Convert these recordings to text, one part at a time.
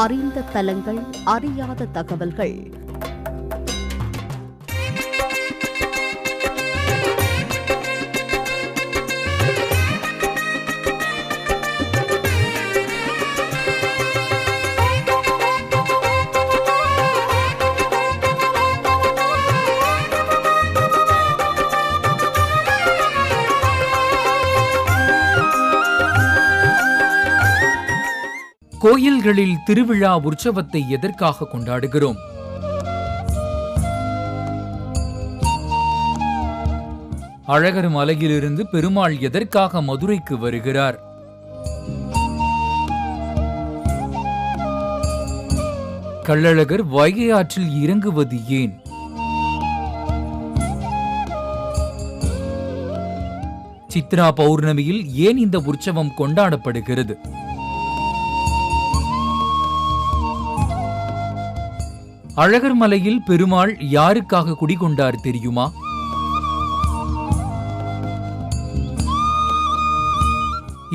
அறிந்த தலங்கள், அறியாத தகவல்கள். கோயில்களில் திருவிழா உற்சவத்தை எதற்காக கொண்டாடுகிறோம்? அழகர் மலையிலிருந்து பெருமாள் எதற்காக மதுரைக்கு வருகிறார்? கள்ளழகர் வைகை ஆற்றில் இறங்குவது ஏன்? சித்ரா பௌர்ணமியில் ஏன் இந்த உற்சவம் கொண்டாடப்படுகிறது? அழகர் மலையில் பெருமாள் யாருக்காக குடிகொண்டார் தெரியுமா?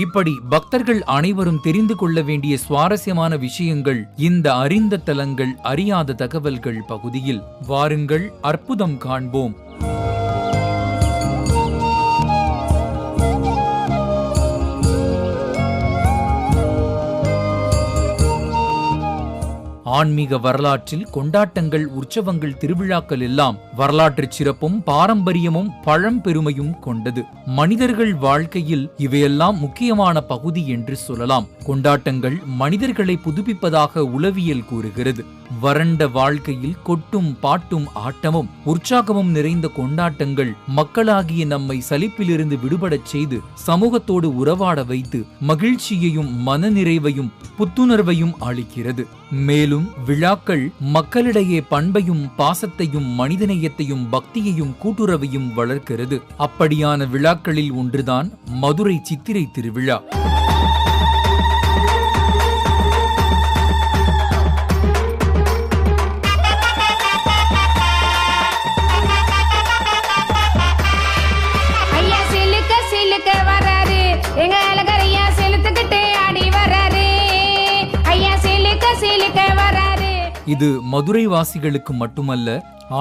இப்படி பக்தர்கள் அனைவரும் தெரிந்து கொள்ள வேண்டிய சுவாரஸ்யமான விஷயங்கள் இந்த அறிந்த தலங்கள், அறியாத தகவல்கள் பகுதியில். வாருங்கள், அற்புதம் காண்போம். ஆன்மீக வரலாற்றில் கொண்டாட்டங்கள், உற்சவங்கள், திருவிழாக்கள் எல்லாம் வரலாற்று சிறப்பும் பாரம்பரியமும் பழம்பெருமையும் கொண்டது. மனிதர்கள் வாழ்க்கையில் இவையெல்லாம் முக்கியமான பகுதி என்று சொல்லலாம். கொண்டாட்டங்கள் மனிதர்களை புதுப்பிப்பதாக உளவியல் கூறுகிறது. வறண்ட வாழ்க்கையில் கொட்டும் பாட்டும் ஆட்டமும் உற்சாகமும் நிறைந்த கொண்டாட்டங்கள் மக்களாகிய நம்மை சலிப்பிலிருந்து விடுபடச் செய்து சமூகத்தோடு உறவாட வைத்து மகிழ்ச்சியையும் மனநிறைவையும் புத்துணர்வையும் அளிக்கிறது. மேலும் விழாக்கள் மக்களிடையே பண்பையும் பாசத்தையும் மனிதநேயத்தையும் பக்தியையும் கூட்டுறவையும் வளர்க்கிறது. அப்படியான விழாக்களில் ஒன்றுதான் மதுரை சித்திரை திருவிழா. இது மதுரை வாசிகளுக்கு மட்டுமல்ல,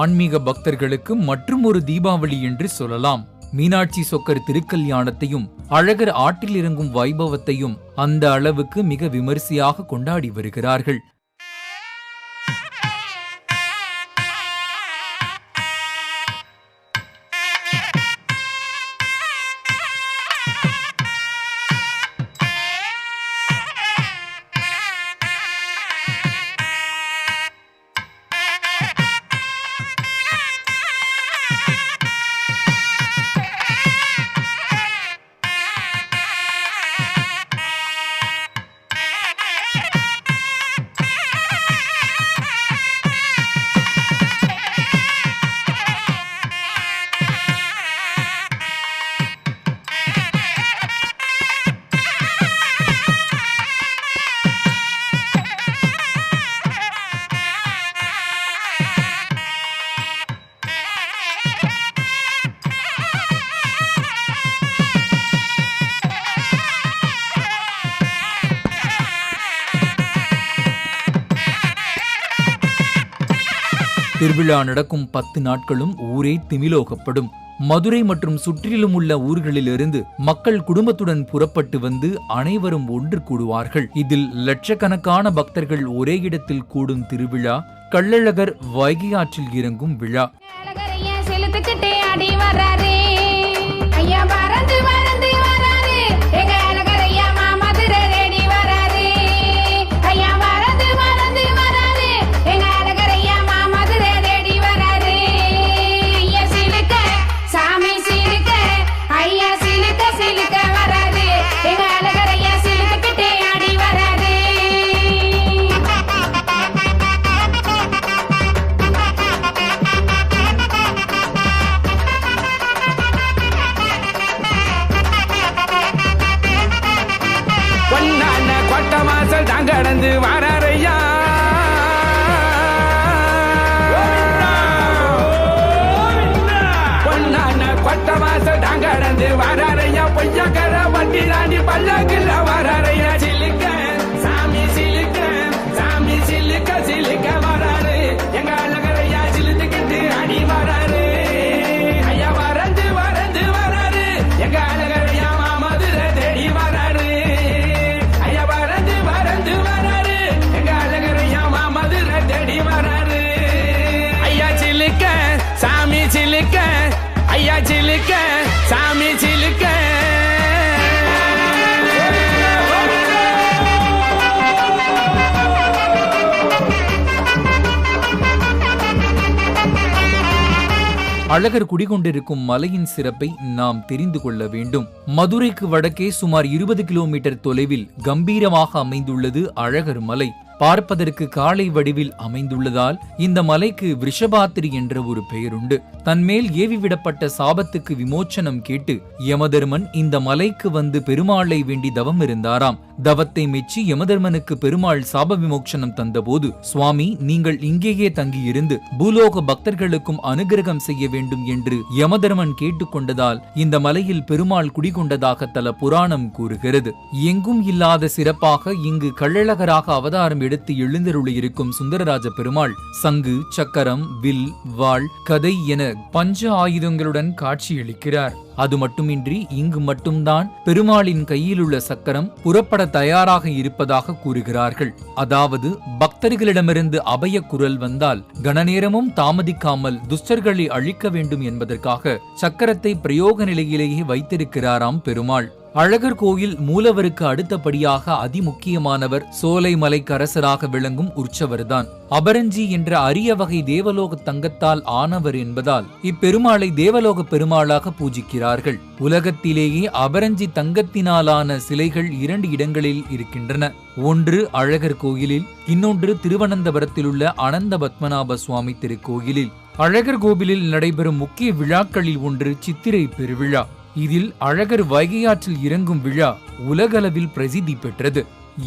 ஆன்மீக பக்தர்களுக்கு மற்றும் ஒரு தீபாவளி என்று சொல்லலாம். மீனாட்சி சொக்கர் திருக்கல்யாணத்தையும் அழகர் ஆற்றில் இறங்கும் வைபவத்தையும் அந்த அளவுக்கு மிக விமரிசையாக கொண்டாடி வருகிறார்கள். திருவிழா நடக்கும் 10 நாட்களும் ஊரே திமிலோகப்படும். மதுரை மற்றும் சுற்றிலும் உள்ள ஊர்களிலிருந்து மக்கள் குடும்பத்துடன் புறப்பட்டு வந்து அனைவரும் ஒன்று கூடுவார்கள். இதில் லட்சக்கணக்கான பக்தர்கள் ஒரே இடத்தில் கூடும் திருவிழா கள்ளழகர் வைகை ஆற்றில் இறங்கும் விழா. கடந்து வாரையா பொன்னான கொட்ட மாசம் கடந்து வாரையா பொய்யக்கர வண்டி தாண்டி பல்லக்கில் வாரையா சிலுக்க சாமி சிலுக்க அழகர் குடிகொண்டிருக்கும் மலையின் சிறப்பை நாம் தெரிந்து கொள்ள வேண்டும். மதுரைக்கு வடக்கே சுமார் 20 கிலோமீட்டர் தொலைவில் கம்பீரமாக அமைந்துள்ளது அழகர் மலை. பார்ப்பதற்கு காளை வடிவில் அமைந்துள்ளதால் இந்த மலைக்கு விஷபாத்திரி என்ற ஒரு பெயருண்டு. தன்மேல் ஏவிவிடப்பட்ட சாபத்துக்கு விமோச்சனம் கேட்டு யமதர்மன் இந்த மலைக்கு வந்து பெருமாளை வேண்டி தவம் இருந்தாராம். தவத்தை மெச்சி யமதர்மனுக்கு பெருமாள் சாப விமோச்சனம் தந்தபோது, சுவாமி நீங்கள் இங்கேயே தங்கியிருந்து பூலோக பக்தர்களுக்கும் அனுகிரகம் செய்ய வேண்டும் என்று யமதர்மன் கேட்டுக்கொண்டதால் இந்த மலையில் பெருமாள் குடிகொண்டதாக தல புராணம் கூறுகிறது. எங்கும் இல்லாத சிறப்பாக இங்கு கள்ளழகராக அவதாரம் எடுத்து எழுந்தருளியிருக்கும் சுந்தரராஜ பெருமாள் சங்கு, சக்கரம், வில், வாள், கதை என பஞ்ச ஆயுதங்களுடன் காட்சியளிக்கிறார். அது மட்டுமின்றி இங்கு மட்டும்தான் பெருமாளின் கையில் உள்ள சக்கரம் புறப்பட தயாராக இருப்பதாக கூறுகிறார்கள். அதாவது பக்தர்களிடமிருந்து அபய குரல் வந்தால் கணநேரமும் தாமதிக்காமல் துஷ்டர்களை அழிக்க வேண்டும் என்பதற்காக சக்கரத்தை பிரயோக நிலையிலேயே வைத்திருக்கிறாராம் பெருமாள். அழகர் கோயில் மூலவருக்கு அடுத்தபடியாக அதிமுக்கியமானவர் சோலை மலைக்கரசராக விளங்கும் உற்சவர்தான். அபரஞ்சி என்ற அரிய வகை தேவலோக தங்கத்தால் ஆனவர் என்பதால் இப்பெருமாளை தேவலோக பெருமாளாக பூஜிக்கிறார்கள். உலகத்திலேயே அபரஞ்சி தங்கத்தினாலான சிலைகள் 2 இடங்களில் இருக்கின்றன. ஒன்று அழகர் கோயிலில், இன்னொன்று திருவனந்தபுரத்தில் உள்ள அனந்த பத்மநாப சுவாமி திருக்கோயிலில். அழகர் கோவிலில் நடைபெறும் முக்கிய விழாக்களில் ஒன்று சித்திரை பெருவிழா. இதில் அழகர் வைகையாற்றில் இறங்கும் விழா உலகளவில் பிரசித்தி பெற்றது.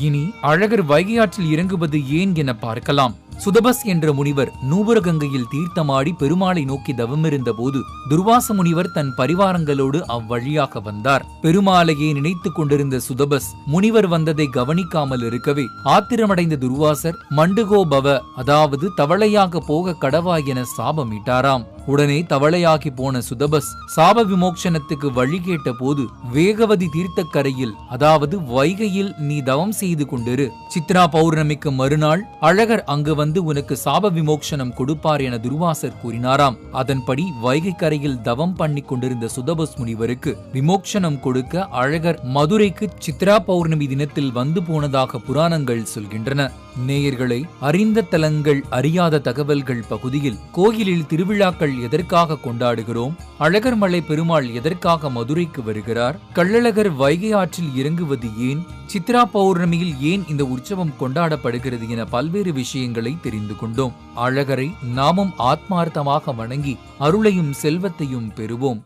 இனி அழகர் வைகையாற்றில் இறங்குவது ஏன் என பார்க்கலாம். சுதபஸ் என்ற முனிவர் நூபுரகங்கையில் தீர்த்தமாடி பெருமாளை நோக்கி தவமிருந்த போது துர்வாச முனிவர் தன் பரிவாரங்களோடு அவ்வழியாக வந்தார். பெருமாளையே நினைத்துக் கொண்டிருந்த சுதபஸ் முனிவர் வந்ததை கவனிக்காமல் இருக்கவே ஆத்திரமடைந்த துர்வாசர் மண்டுகோ பவ, அதாவது தவளையாக போக கடவா என சாபமிட்டாராம். உடனே தவளையாகி போன சுதபஸ் சாப விமோச்சனத்துக்கு வழி கேட்ட போது வேகவதி தீர்த்தக்கரையில், அதாவது வைகையில் நீ தவம் செய்து கொண்டிரு, சித்ரா பௌர்ணமிக்கு மறுநாள் அழகர் அங்கு வந்து உனக்கு சாப விமோச்சனம் கொடுப்பார் என துர்வாசர் கூறினாராம். அதன்படி வைகை கரையில் தவம் பண்ணி கொண்டிருந்த சுதபஸ் முனிவருக்கு விமோச்சனம் கொடுக்க அழகர் மதுரைக்கு சித்ரா பௌர்ணமி தினத்தில் வந்து போனதாக புராணங்கள் சொல்கின்றன. நேயர்களை, அறிந்த தலங்கள் அறியாத தகவல்கள் பகுதியில் கோயிலில் திருவிழாக்கள் எதற்காக கொண்டாடுகிறோம், அழகர் மலை பெருமாள் எதற்காக மதுரைக்கு வருகிறார், கள்ளழகர் வைகை ஆற்றில் இறங்குவது ஏன், சித்ரா பௌர்ணமியில் ஏன் இந்த உற்சவம் கொண்டாடப்படுகிறது என பல்வேறு விஷயங்களை தெரிந்து கொண்டோம். அழகரை நாமும் ஆத்மார்த்தமாக வணங்கி அருளையும் செல்வத்தையும் பெறுவோம்.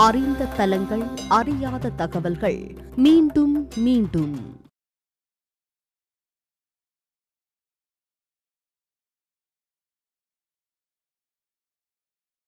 அறிந்த தலங்கள் அறியாத தகவல்கள் மீண்டும் மீண்டும்